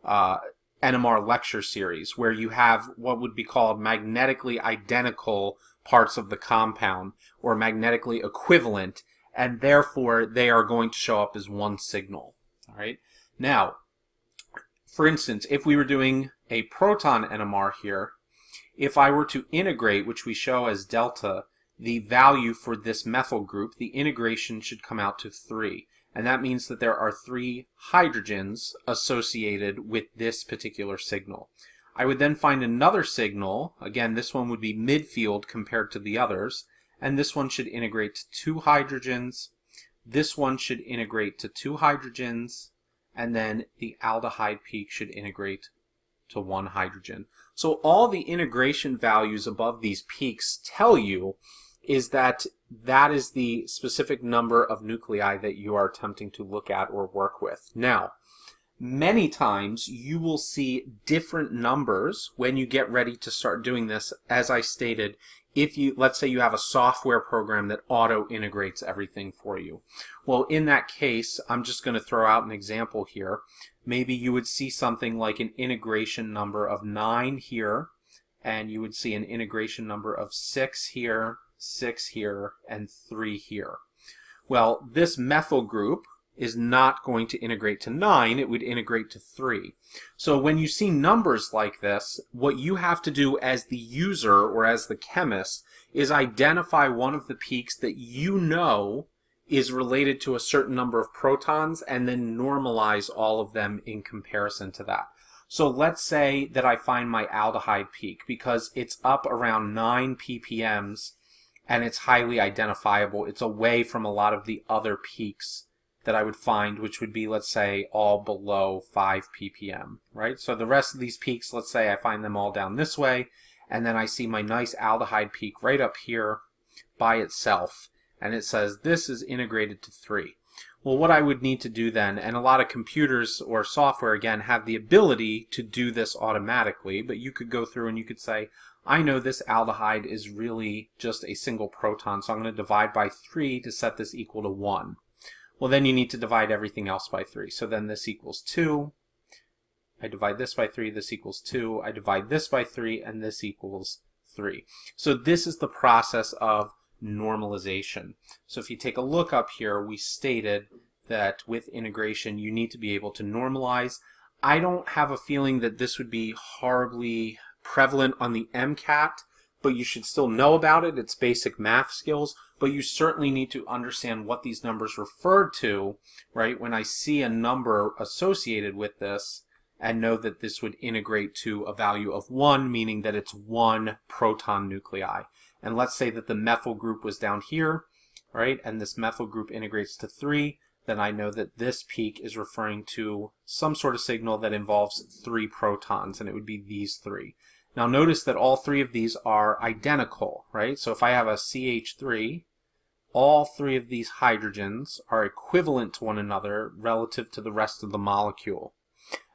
NMR lecture series, where you have what would be called magnetically identical parts of the compound, or magnetically equivalent, and therefore they are going to show up as one signal. All right. Now, for instance, if we were doing a proton NMR here, if I were to integrate, which we show as delta, the value for this methyl group, the integration should come out to 3. And that means that there are 3 hydrogens associated with this particular signal. I would then find another signal. Again, this one would be midfield compared to the others. And this one should integrate to 2 hydrogens. This one should integrate to 2 hydrogens. And then the aldehyde peak should integrate to 1 hydrogen. So all the integration values above these peaks tell you is that that is the specific number of nuclei that you are attempting to look at or work with. Now, many times you will see different numbers when you get ready to start doing this. As I stated, if you, let's say you have a software program that auto-integrates everything for you. Well, in that case, I'm just going to throw out an example here. Maybe you would see something like an integration number of 9 here, and you would see an integration number of 6 here, 6 here, and 3 here. Well, this methyl group is not going to integrate to 9, it would integrate to 3. So when you see numbers like this, what you have to do as the user or as the chemist is identify one of the peaks that you know is related to a certain number of protons and then normalize all of them in comparison to that. So let's say that I find my aldehyde peak because it's up around 9 ppms and it's highly identifiable. It's away from a lot of the other peaks that I would find, which would be, let's say, all below 5 ppm, right? So the rest of these peaks, let's say I find them all down this way, and then I see my nice aldehyde peak right up here by itself, and it says this is integrated to 3. Well, what I would need to do then, and a lot of computers or software, again, have the ability to do this automatically, but you could go through and you could say, I know this aldehyde is really just a single proton, so I'm going to divide by 3 to set this equal to 1. Well, then you need to divide everything else by 3. So then this equals 2. I divide this by 3, this equals 2. I divide this by 3, and this equals 3. So this is the process of normalization. So if you take a look up here, we stated that with integration, you need to be able to normalize. I don't have a feeling that this would be horribly prevalent on the MCAT, but you should still know about it. It's basic math skills. But you certainly need to understand what these numbers refer to, right? When I see a number associated with this and know that this would integrate to a value of 1, meaning that it's 1 proton nuclei. And let's say that the methyl group was down here, right? And this methyl group integrates to 3. then I know that this peak is referring to some sort of signal that involves 3 protons, and it would be these 3. Now notice that all 3 of these are identical, right? So if I have a CH3, all 3 of these hydrogens are equivalent to one another relative to the rest of the molecule.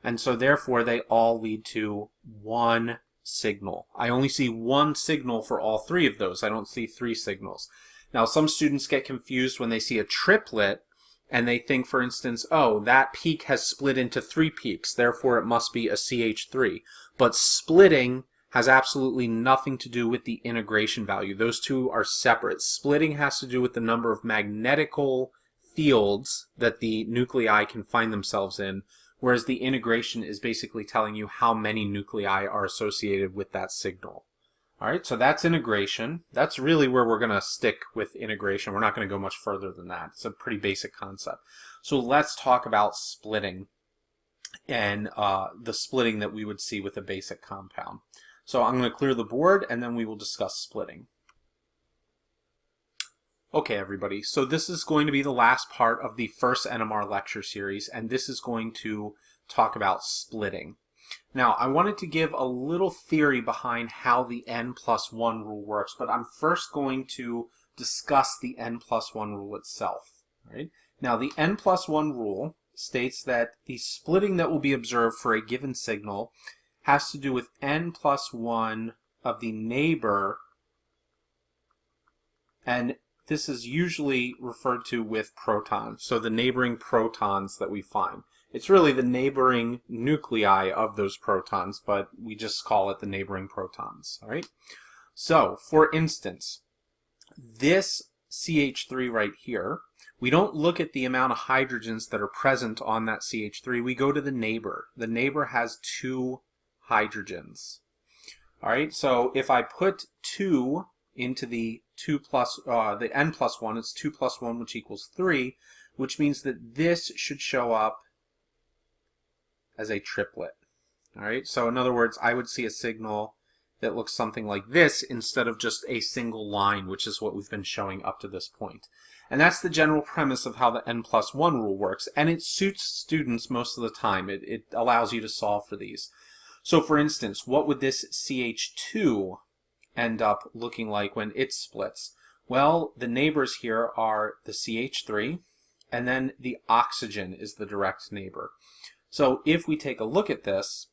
And so therefore they all lead to one signal. I only see one signal for all 3 of those. I don't see 3 signals. Now some students get confused when they see a triplet and they think, for instance, oh, that peak has split into 3 peaks, therefore it must be a CH3. But splitting has absolutely nothing to do with the integration value. Those two are separate. Splitting has to do with the number of magnetical fields that the nuclei can find themselves in, whereas the integration is basically telling you how many nuclei are associated with that signal. All right, so that's integration. That's really where we're going to stick with integration. We're not going to go much further than that. It's a pretty basic concept. So let's talk about splitting and the splitting that we would see with a basic compound. So I'm going to clear the board and then we will discuss splitting. Okay, everybody, so this is going to be the last part of the first NMR lecture series, and this is going to talk about splitting. Now, I wanted to give a little theory behind how the n+1 rule works, but I'm first going to discuss the n+1 rule itself. Right? Now, the n+1 rule states that the splitting that will be observed for a given signal has to do with n+1 of the neighbor, and this is usually referred to with protons, so the neighboring protons that we find. It's really the neighboring nuclei of those protons, but we just call it the neighboring protons. All right? So, for instance, this CH3 right here, we don't look at the amount of hydrogens that are present on that CH3. We go to the neighbor. The neighbor has 2 hydrogens. All right? So, if I put 2 into the the n+1, it's 2 plus 1, which equals 3, which means that this should show up as a triplet. All right, so in other words, I would see a signal that looks something like this instead of just a single line, which is what we've been showing up to this point. And that's the general premise of how the n+1 rule works, and it suits students most of the time. It allows you to solve for these. So for instance, what would this CH2 end up looking like when it splits? Well, the neighbors here are the CH3, and then the oxygen is the direct neighbor. So if we take a look at this,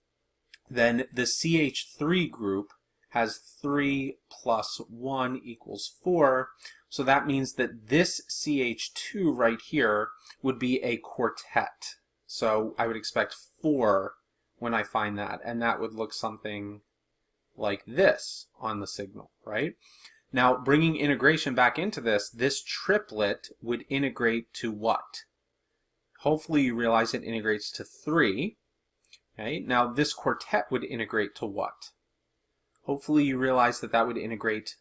then the CH3 group has 3 plus 1 equals 4. So that means that this CH2 right here would be a quartet. So I would expect 4 when I find that, and that would look something like this on the signal, right? Now, bringing integration back into this, this triplet would integrate to what? Hopefully you realize it integrates to 3. Okay? Now this quartet would integrate to what? Hopefully you realize that that would integrate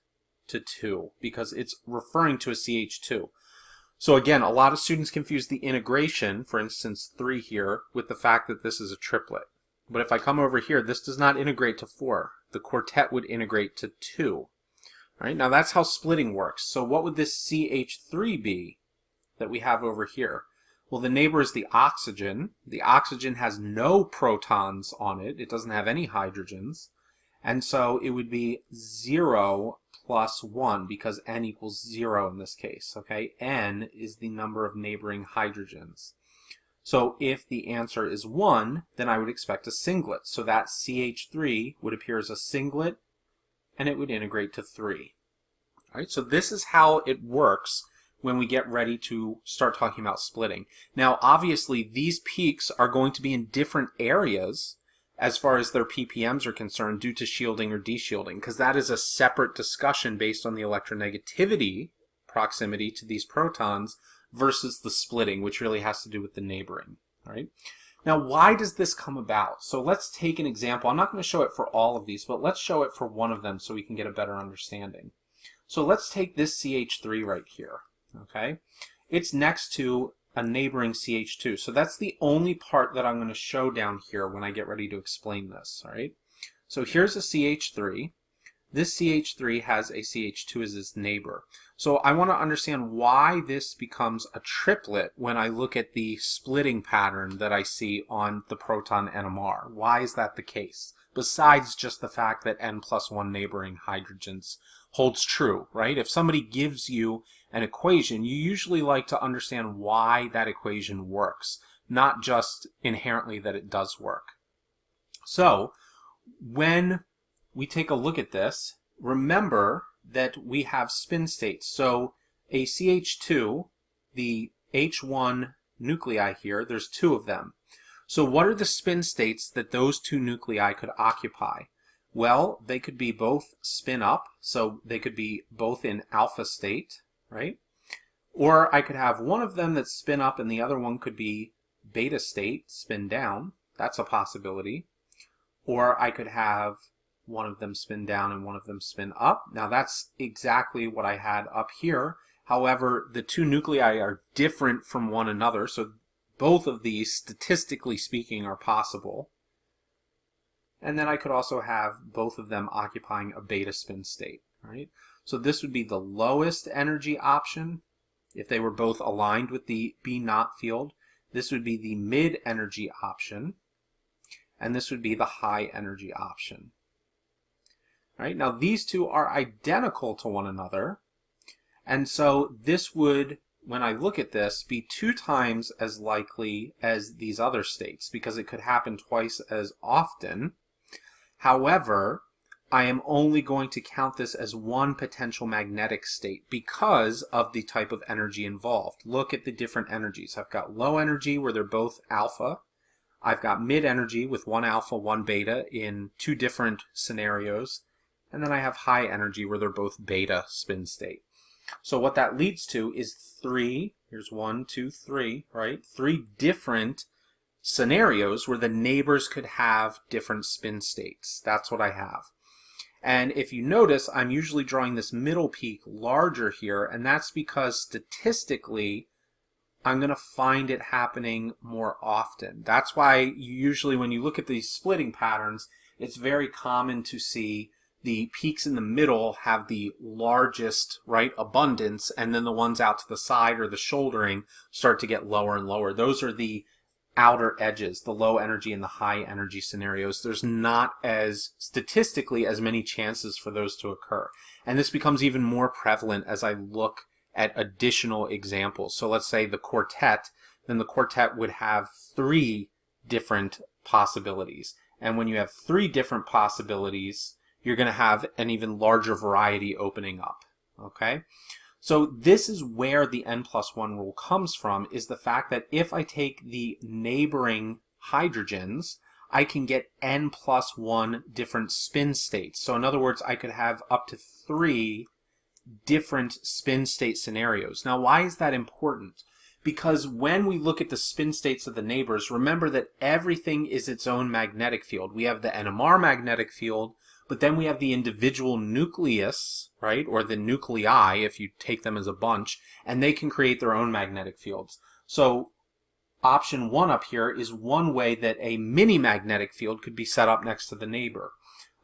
to 2 because it's referring to a CH2. So again, a lot of students confuse the integration, for instance 3 here, with the fact that this is a triplet. But if I come over here, this does not integrate to 4. The quartet would integrate to 2. All right? Now that's how splitting works. So what would this CH3 be that we have over here? Well, the neighbor is the oxygen. The oxygen has no protons on it. It doesn't have any hydrogens. And so it would be 0 plus 1 because n equals 0 in this case. Okay? N is the number of neighboring hydrogens. So if the answer is 1, then I would expect a singlet. So that CH3 would appear as a singlet, and it would integrate to 3. All right? So this is how it works when we get ready to start talking about splitting. Now, obviously, these peaks are going to be in different areas as far as their ppms are concerned due to shielding or deshielding, because that is a separate discussion based on the electronegativity proximity to these protons versus the splitting, which really has to do with the neighboring. All right? Now, why does this come about? So let's take an example. I'm not going to show it for all of these, but let's show it for one of them so we can get a better understanding. So let's take this CH3 right here. Okay, it's next to a neighboring CH2. So that's the only part that I'm going to show down here when I get ready to explain this. All right, so here's a CH3. this CH3 has a CH2 as its neighbor. So I want to understand why this becomes a triplet when I look at the splitting pattern that I see on the proton NMR. Why is that the case? Besides just the fact that n+1 neighboring hydrogens holds true, right? If somebody gives you an equation, you usually like to understand why that equation works, not just inherently that it does work. So when we take a look at this, remember that we have spin states. So a CH2, the H1 nuclei here, there's two of them. So what are the spin states that those two nuclei could occupy? Well, they could be both spin up, so they could be both in alpha state, right? Or I could have one of them that's spin up and the other one could be beta state, spin down. That's a possibility. Or I could have one of them spin down and one of them spin up. Now that's exactly what I had up here. However, the two nuclei are different from one another, so both of these, statistically speaking, are possible. And then I could also have both of them occupying a beta spin state, right? So this would be the lowest energy option if they were both aligned with the B0 field. This would be the mid energy option, and this would be the high energy option. Right? Now these two are identical to one another, and so this would, when I look at this, be 2 times as likely as these other states because it could happen twice as often. However, I am only going to count this as one potential magnetic state because of the type of energy involved. Look at the different energies. I've got low energy where they're both alpha. I've got mid energy with one alpha, one beta in 2 different scenarios. And then I have high energy where they're both beta spin state. So what that leads to is 3, here's 1, 2, 3, right? 3 different scenarios where the neighbors could have different spin states. That's what I have. And if you notice, I'm usually drawing this middle peak larger here, and that's because statistically, I'm going to find it happening more often. That's why you usually, when you look at these splitting patterns, it's very common to see the peaks in the middle have the largest, right, abundance, and then the ones out to the side or the shouldering start to get lower and lower. Those are the outer edges, the low energy and the high energy scenarios. There's not as statistically as many chances for those to occur. And this becomes even more prevalent as I look at additional examples. So let's say the quartet, then the quartet would have 3 different possibilities. And when you have 3 different possibilities, you're going to have an even larger variety opening up. Okay? So this is where the n+1 rule comes from, is the fact that if I take the neighboring hydrogens, I can get n+1 different spin states. So in other words, I could have up to 3 different spin state scenarios. Now, why is that important? Because when we look at the spin states of the neighbors, remember that everything is its own magnetic field. We have the NMR magnetic field, but then we have the individual nucleus, right, or the nuclei, if you take them as a bunch, and they can create their own magnetic fields. So option 1 up here is one way that a mini magnetic field could be set up next to the neighbor.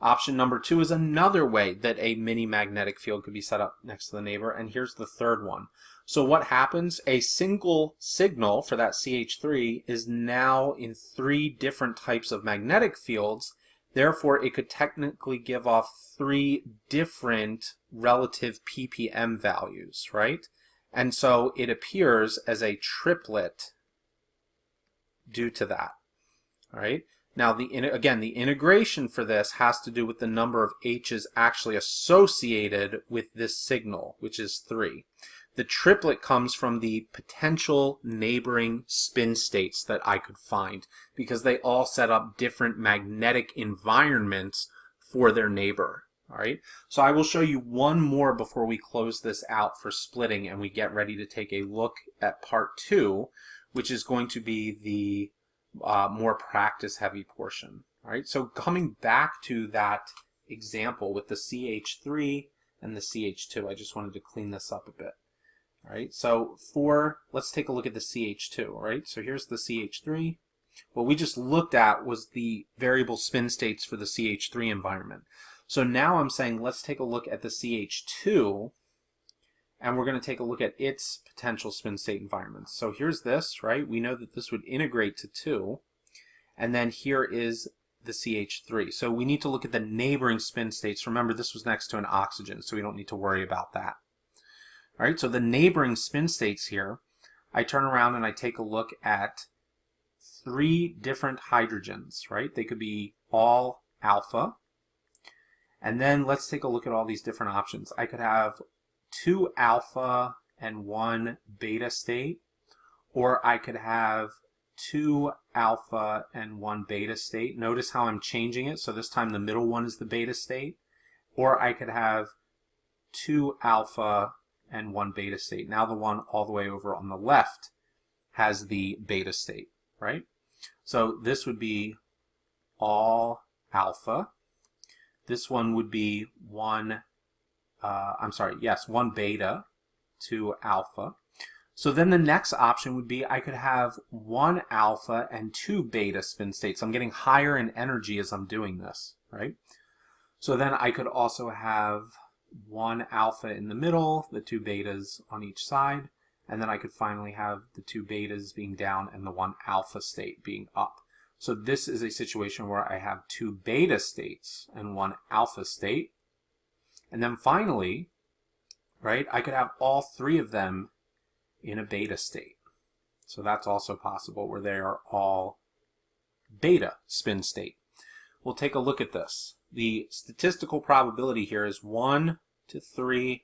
Option number 2 is another way that a mini magnetic field could be set up next to the neighbor, and here's the third one. So what happens? A single signal for that CH3 is now in 3 different types of magnetic fields. Therefore, it could technically give off 3 different relative ppm values, right? And so it appears as a triplet due to that, all right? Now, again, the integration for this has to do with the number of H's actually associated with this signal, which is 3. The triplet comes from the potential neighboring spin states that I could find because they all set up different magnetic environments for their neighbor. All right. So I will show you one more before we close this out for splitting and we get ready to take a look at part 2, which is going to be the more practice heavy portion. All right. So coming back to that example with the CH3 and the CH2, I just wanted to clean this up a bit. All right, so let's take a look at the CH2, all right? So here's the CH3. What we just looked at was the variable spin states for the CH3 environment. So now I'm saying let's take a look at the CH2, and we're going to take a look at its potential spin state environments. So here's this, right? We know that this would integrate to 2, and then here is the CH3. So we need to look at the neighboring spin states. Remember, this was next to an oxygen, so we don't need to worry about that. All right, so the neighboring spin states here, I turn around and I take a look at 3 different hydrogens, right? They could be all alpha. And then let's take a look at all these different options. I could have 2 alpha and 1 beta state, or I could have 2 alpha and 1 beta state. Notice how I'm changing it. So this time the middle one is the beta state. Or I could have 2 alpha and 1 beta state. Now the one all the way over on the left has the beta state, right? So this would be all alpha. This one would be 1 beta, 2 alpha. So then the next option would be I could have 1 alpha and 2 beta spin states. I'm getting higher in energy as I'm doing this, right? So then I could also have 1 alpha in the middle, the 2 betas on each side, and then I could finally have the 2 betas being down and the 1 alpha state being up. So this is a situation where I have 2 beta states and 1 alpha state. And then finally, right, I could have all 3 of them in a beta state. So that's also possible where they are all beta spin state. We'll take a look at this. The statistical probability here is 1 to 3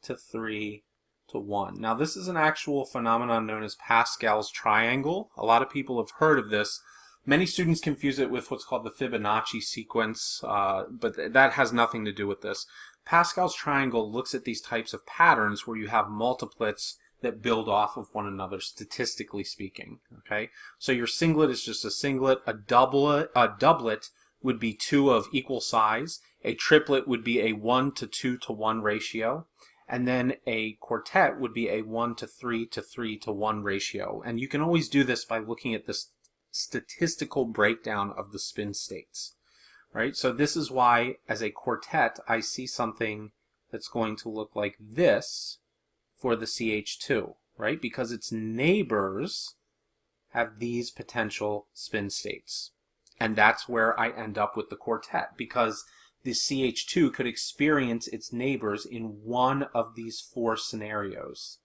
to 3 to 1. Now this is an actual phenomenon known as Pascal's triangle. A lot of people have heard of this. Many students confuse it with what's called the Fibonacci sequence, but that has nothing to do with this. Pascal's triangle looks at these types of patterns where you have multiplets that build off of one another, statistically speaking. Okay, so your singlet is just a singlet. A doublet would be 2 of equal size. A triplet would be a 1 to 2 to 1 ratio. And then a quartet would be a 1 to 3 to 3 to 1 ratio. And you can always do this by looking at this statistical breakdown of the spin states, right? So this is why as a quartet I see something that's going to look like this for the CH2, right? Because its neighbors have these potential spin states. And that's where I end up with the quartet, because the CH2 could experience its neighbors in one of these 4 scenarios.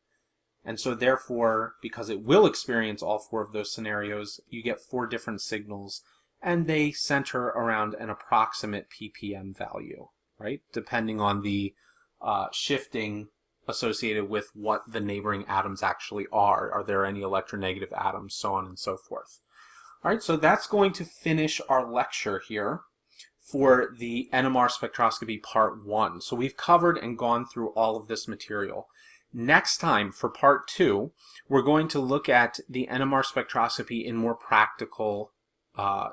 And so therefore, because it will experience all 4 of those scenarios, you get 4 different signals, and they center around an approximate ppm value, right? Depending on the shifting associated with what the neighboring atoms actually are. Are there any electronegative atoms, so on and so forth. All right, so that's going to finish our lecture here for the NMR spectroscopy part 1. So we've covered and gone through all of this material. Next time, for part 2, we're going to look at the NMR spectroscopy in more practical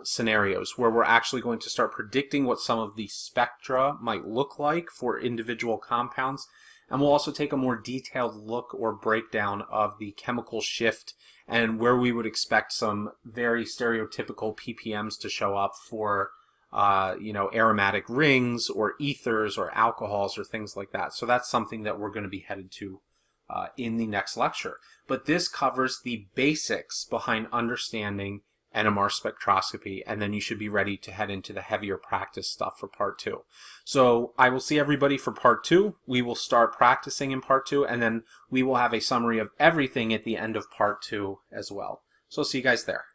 scenarios, where we're actually going to start predicting what some of the spectra might look like for individual compounds. And we'll also take a more detailed look or breakdown of the chemical shift and where we would expect some very stereotypical ppms to show up for aromatic rings or ethers or alcohols or things like that. So that's something that we're going to be headed to in the next lecture. But this covers the basics behind understanding NMR spectroscopy, and then you should be ready to head into the heavier practice stuff for part 2. So I will see everybody for part 2. We will start practicing in part 2, and then we will have a summary of everything at the end of part 2 as well. So I'll see you guys there.